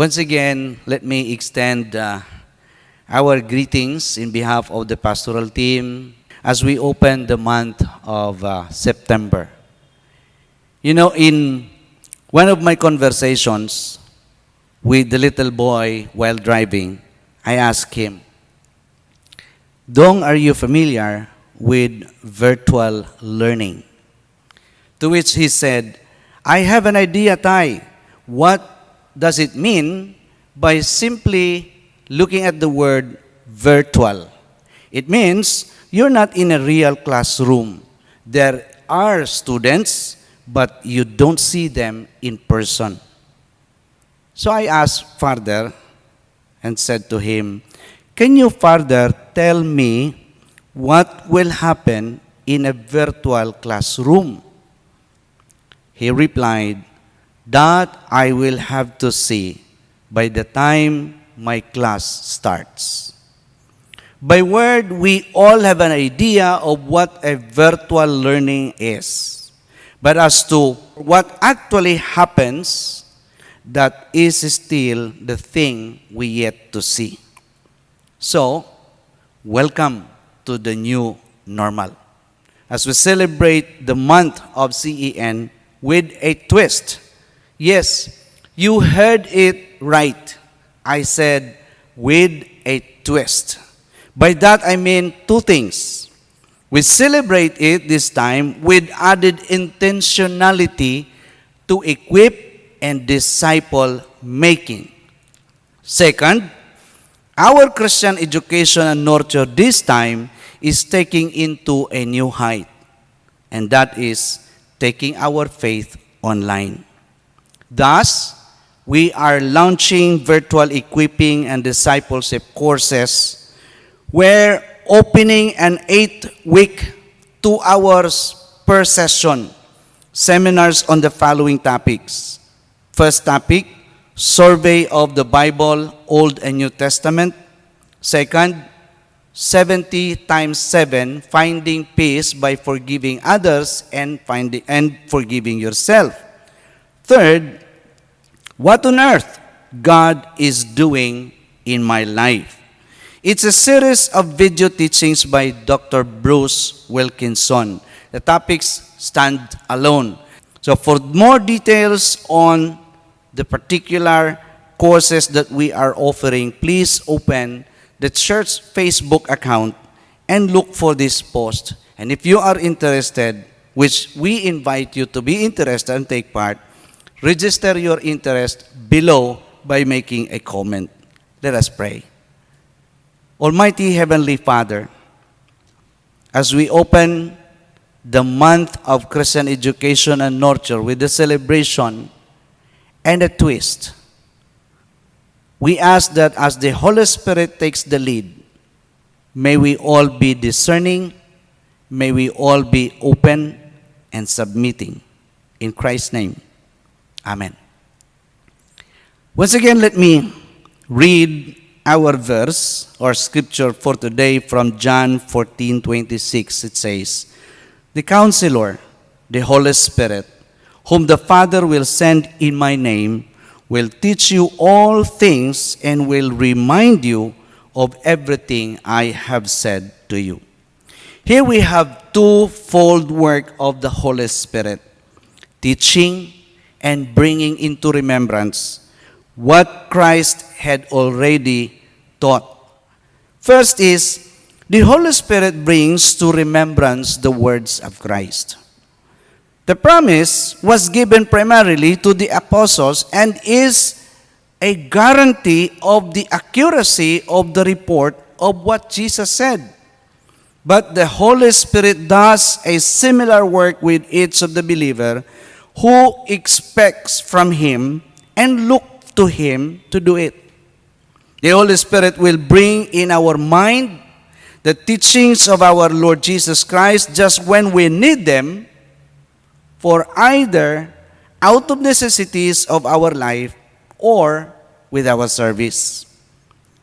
Once again, let me extend our greetings in behalf of the pastoral team as we open the month of September. You know, in one of my conversations with the little boy while driving, I asked him, Dong, are you familiar with virtual learning? To which he said, I have an idea, Tay. What does it mean by simply looking at the word virtual? It means you're not in a real classroom. There are students, but you don't see them in person. So I asked further and said to him, can you further tell me what will happen in a virtual classroom? He replied, that I will have to see by the time my class starts. By word, we all have an idea of what a virtual learning is. But as to what actually happens, that is still the thing we yet to see. So, welcome to the new normal. As we celebrate the month of CEN with a twist. Yes, you heard it right. I said, with a twist. By that I mean two things. We celebrate it this time with added intentionality to equip and disciple making. Second, our Christian education and nurture this time is taking into a new height. And that is taking our faith online. Thus, we are launching virtual equipping and discipleship courses. We're opening an 8-week, 2 hours per session, seminars on the following topics. First topic, survey of the Bible, Old and New Testament. Second, 70 times 7, finding peace by forgiving others and forgiving yourself. Third, what on earth God is doing in my life. It's a series of video teachings by Dr. Bruce Wilkinson. The topics stand alone. So for more details on the particular courses that we are offering, please open the church Facebook account and look for this post. And if you are interested, which we invite you to be interested and take part, register your interest below by making a comment. Let us pray. Almighty Heavenly Father, as we open the month of Christian education and nurture with the celebration and a twist, we ask that as the Holy Spirit takes the lead, may we all be discerning, may we all be open and submitting. In Christ's name, amen. Once again, let me read our verse or scripture for today from John 14:26. It says, the Counselor, the Holy Spirit, whom the Father will send in my name, will teach you all things and will remind you of everything I have said to you. Here we have twofold work of the Holy Spirit, teaching and bringing into remembrance what Christ had already taught. First is, the Holy Spirit brings to remembrance the words of Christ. The promise was given primarily to the apostles and is a guarantee of the accuracy of the report of what Jesus said. But the Holy Spirit does a similar work with each of the believer who expects from Him and look to Him to do it. The Holy Spirit will bring in our mind the teachings of our Lord Jesus Christ just when we need them, for either out of necessities of our life or with our service.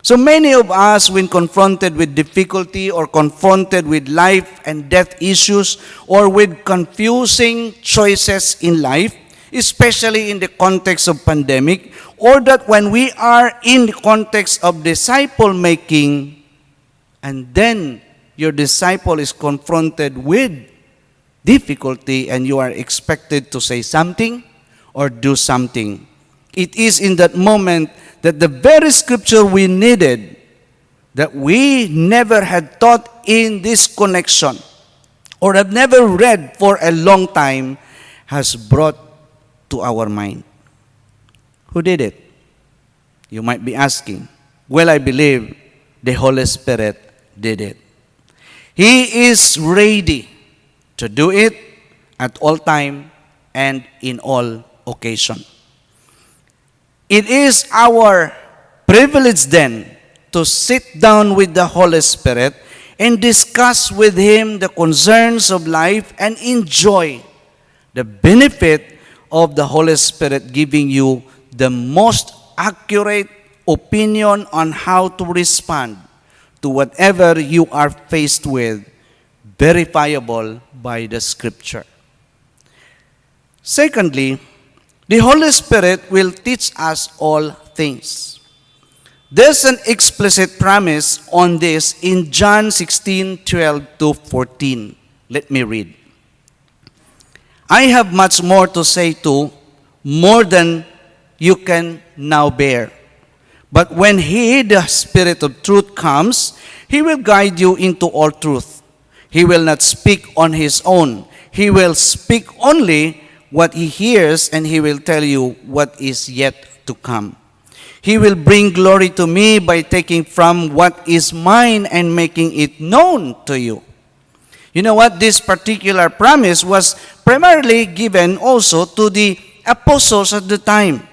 So many of us, when confronted with difficulty or confronted with life and death issues or with confusing choices in life, especially in the context of pandemic, or that when we are in the context of disciple making, and then your disciple is confronted with difficulty and you are expected to say something or do something. It is in that moment that the very scripture we needed, that we never had thought in this connection or have never read for a long time, has brought to our mind. Who did it? You might be asking. Well, I believe the Holy Spirit did it. He is ready to do it at all time and in all occasion. It is our privilege then to sit down with the Holy Spirit and discuss with Him the concerns of life and enjoy the benefit of the Holy Spirit giving you the most accurate opinion on how to respond to whatever you are faced with, verifiable by the Scripture. Secondly, the Holy Spirit will teach us all things. There's an explicit promise on this in John 16:12-14. Let me read. I have much more to say more than you can now bear. But when He, the Spirit of truth, comes, He will guide you into all truth. He will not speak on His own. He will speak only what He hears, and He will tell you what is yet to come. He will bring glory to me by taking from what is mine and making it known to you. You know what? This particular promise was primarily given also to the apostles at the time.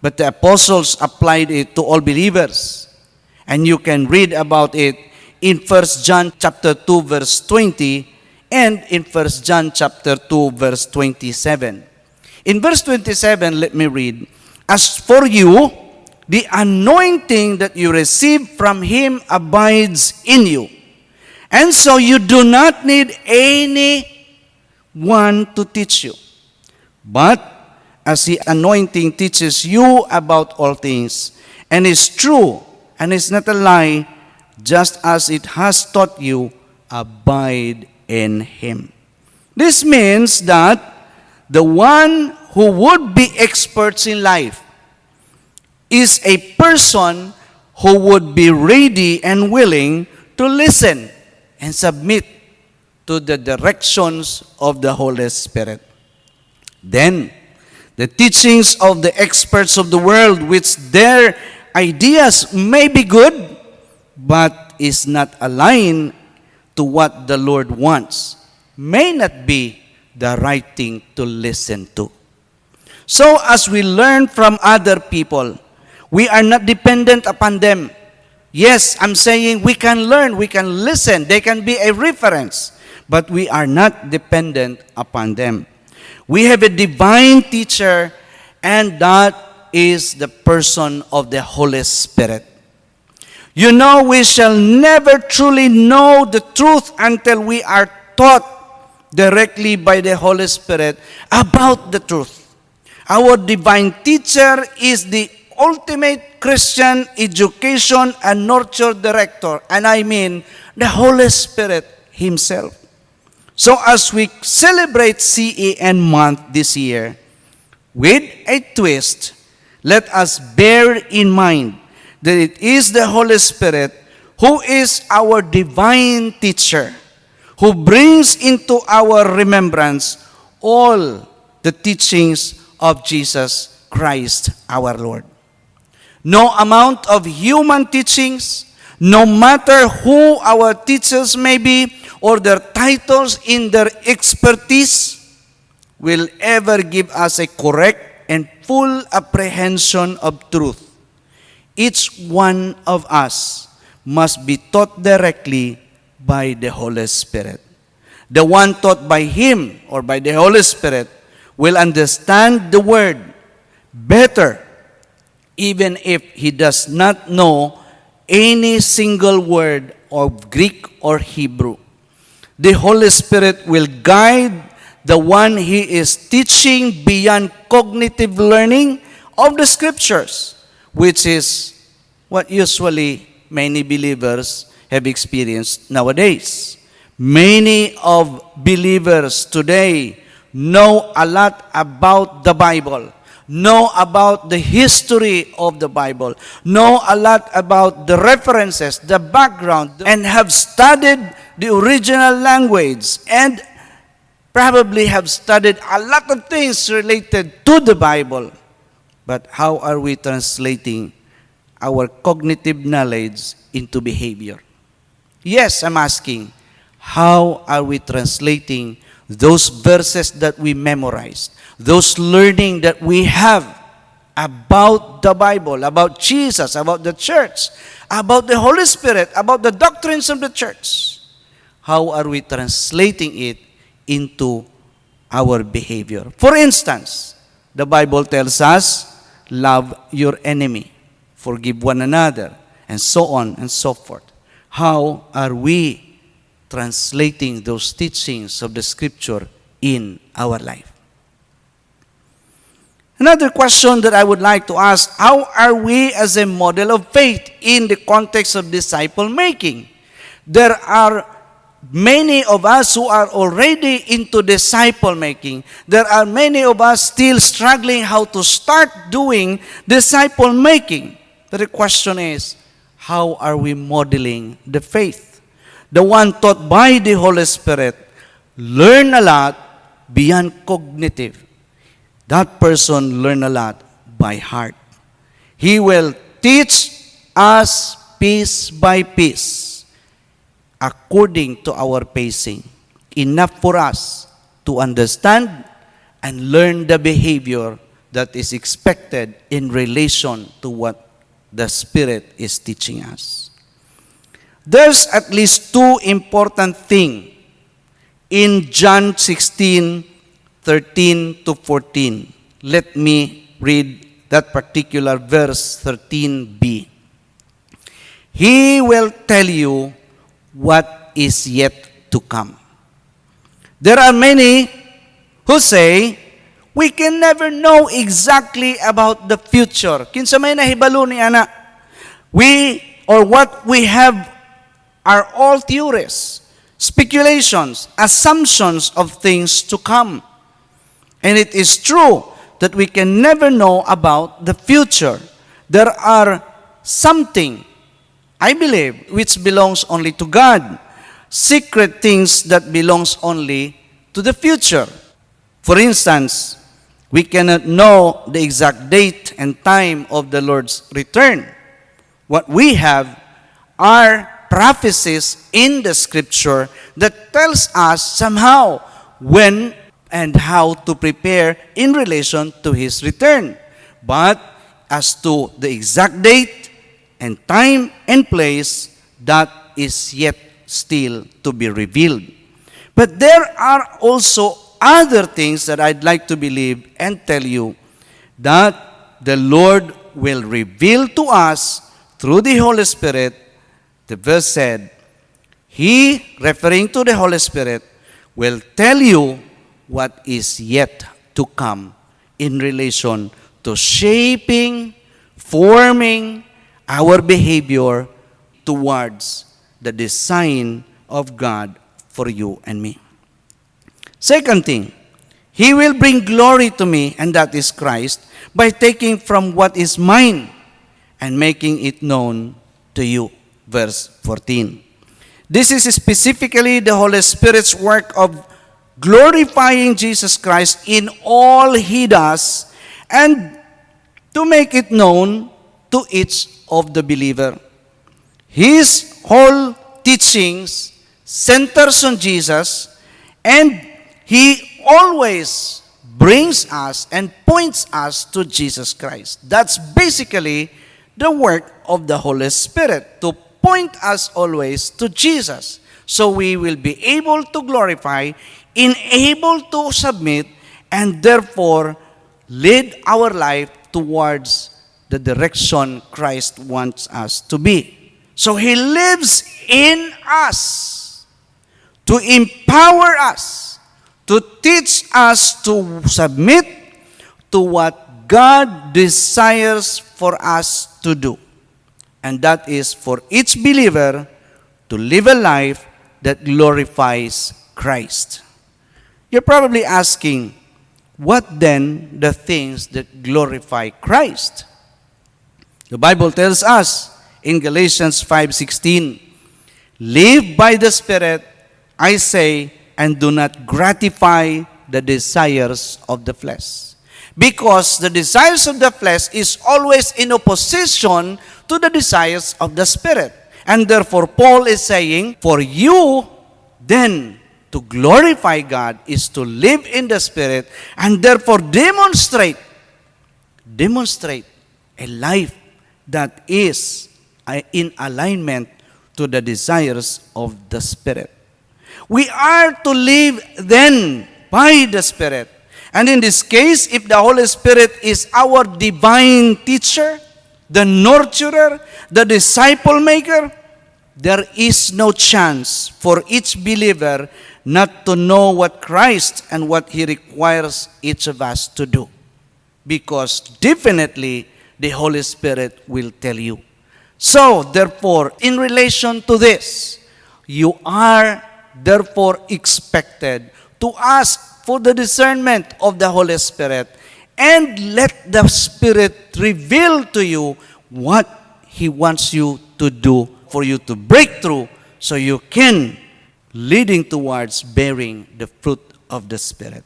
But the apostles applied it to all believers. And you can read about it in 1 John chapter 2 verse 20 and in 1 John chapter 2 verse 27. In verse 27, let me read, as for you, the anointing that you receive from Him abides in you. And so you do not need anyone to teach you. But as the anointing teaches you about all things, and is true, and is not a lie, just as it has taught you, abide in Him. This means that the one who would be experts in life is a person who would be ready and willing to listen and submit to the directions of the Holy Spirit. Then, the teachings of the experts of the world, which their ideas may be good, but is not aligned to what the Lord wants, may not be the right thing to listen to. So as we learn from other people, we are not dependent upon them. Yes, I'm saying we can learn, we can listen, they can be a reference, but we are not dependent upon them. We have a divine teacher, and that is the person of the Holy Spirit. You know, we shall never truly know the truth until we are taught directly by the Holy Spirit about the truth. Our divine teacher is the ultimate Christian education and nurture director, and I mean the Holy Spirit Himself. So as we celebrate CEN month this year, with a twist, let us bear in mind that it is the Holy Spirit who is our divine teacher, who brings into our remembrance all the teachings of Jesus Christ our Lord. No amount of human teachings, no matter who our teachers may be or their titles in their expertise, will ever give us a correct and full apprehension of truth. Each one of us must be taught directly by the Holy Spirit. The one taught by Him or by the Holy Spirit will understand the Word better, even if he does not know any single word of Greek or Hebrew. The Holy Spirit will guide the one he is teaching beyond cognitive learning of the scriptures, which is what usually many believers have experienced nowadays. Many of believers today know a lot about the Bible, know about the history of the Bible, know a lot about the references, the background, and have studied the original language, and probably have studied a lot of things related to the Bible. But how are we translating our cognitive knowledge into behavior? Yes, I'm asking, how are we translating those verses that we memorized, those learning that we have about the Bible, about Jesus, about the church, about the Holy Spirit, about the doctrines of the church? How are we translating it into our behavior? For instance, the Bible tells us, love your enemy, forgive one another, and so on and so forth. How are we translating those teachings of the Scripture in our life? Another question that I would like to ask, how are we as a model of faith in the context of disciple making? There are many of us who are already into disciple making. There are many of us still struggling how to start doing disciple making. But the question is, how are we modeling the faith? The one taught by the Holy Spirit learn a lot beyond cognitive. That person learn a lot by heart. He will teach us piece by piece, according to our pacing, enough for us to understand and learn the behavior that is expected in relation to what the Spirit is teaching us. There's at least two important things in John 16:13 to 14. Let me read that particular verse, 13b. He will tell you what is yet to come. There are many who say, we can never know exactly about the future. Kinsa may nahibalo ni ana. We, or what we have, are all theories, speculations, assumptions of things to come. And it is true that we can never know about the future. There are something, I believe, which belongs only to God. Secret things that belongs only to the future. For instance, we cannot know the exact date and time of the Lord's return. What we have are prophecies in the Scripture that tells us somehow when and how to prepare in relation to His return. But as to the exact date and time and place, that is yet still to be revealed. But there are also other things that I'd like to believe and tell you that the Lord will reveal to us through the Holy Spirit. The verse said, He, referring to the Holy Spirit, will tell you what is yet to come in relation to shaping, forming our behavior towards the design of God for you and me. Second thing, He will bring glory to me, and that is Christ, by taking from what is mine and making it known to you. Verse 14. This is specifically the Holy Spirit's work of glorifying Jesus Christ in all He does and to make it known to each of the believer. His whole teachings centers on Jesus, and He always brings us and points us to Jesus Christ. That's basically the work of the Holy Spirit, to point us always to Jesus. So we will be able to glorify, able to submit, and therefore lead our life towards the direction Christ wants us to be. So He lives in us to empower us to teach us to submit to what God desires for us to do. And that is for each believer to live a life that glorifies Christ. You're probably asking, what then the things that glorify Christ? The Bible tells us in Galatians 5:16, live by the Spirit, I say, and do not gratify the desires of the flesh. Because the desires of the flesh is always in opposition to the desires of the Spirit. And therefore, Paul is saying, for you then to glorify God is to live in the Spirit and therefore demonstrate a life that is in alignment to the desires of the Spirit. We are to live then by the Spirit. And in this case, if the Holy Spirit is our divine teacher, the nurturer, the disciple maker, there is no chance for each believer not to know what Christ and what He requires each of us to do. Because definitely the Holy Spirit will tell you. So, therefore, in relation to this, you are therefore expected to ask for the discernment of the Holy Spirit and let the Spirit reveal to you what He wants you to do for you to break through so you can leading towards bearing the fruit of the Spirit.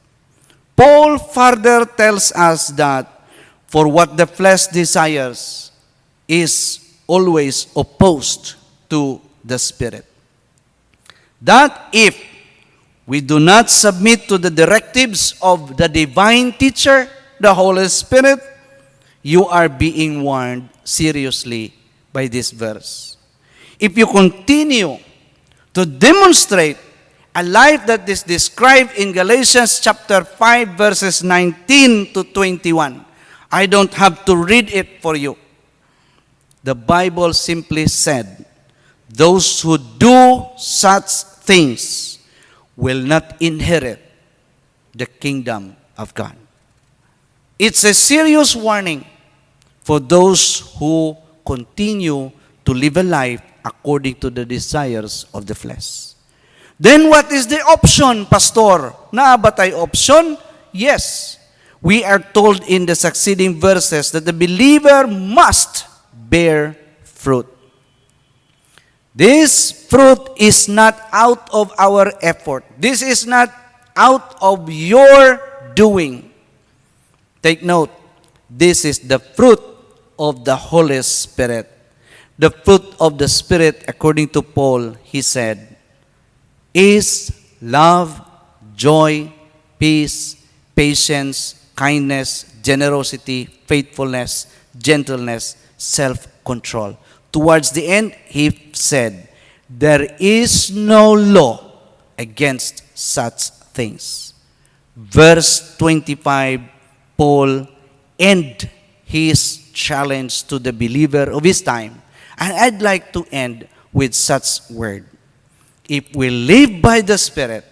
Paul further tells us that for what the flesh desires is always opposed to the Spirit. That if we do not submit to the directives of the divine teacher, the Holy Spirit, you are being warned seriously by this verse. If you continue to demonstrate a life that is described in Galatians chapter 5 verses 19 to 21, I don't have to read it for you. The Bible simply said, those who do such things will not inherit the kingdom of God. It's a serious warning for those who continue to live a life according to the desires of the flesh. Then what is the option, Pastor? Na ba tayo option? Yes. We are told in the succeeding verses that the believer must bear fruit. This fruit is not out of our effort. This is not out of your doing. Take note, this is the fruit of the Holy Spirit. The fruit of the Spirit, according to Paul, he said, is love, joy, peace, patience, kindness, generosity, faithfulness, gentleness, self-control. Towards the end, he said, there is no law against such things. Verse 25, Paul ended his challenge to the believer of his time. And I'd like to end with such word. If we live by the Spirit,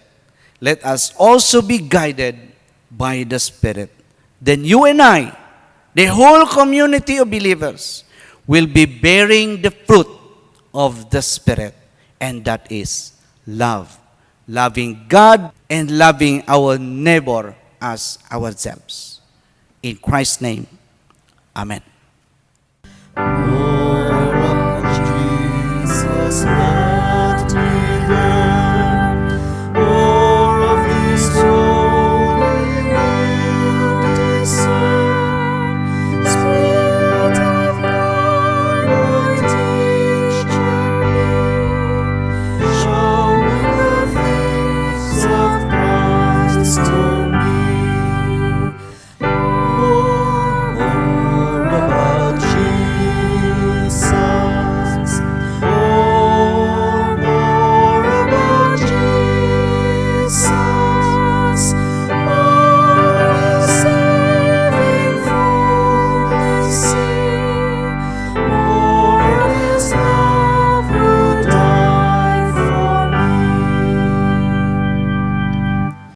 let us also be guided by the Spirit. Then you and I, the whole community of believers, will be bearing the fruit of the Spirit. And that is love. Loving God and loving our neighbor as ourselves. In Christ's name, amen.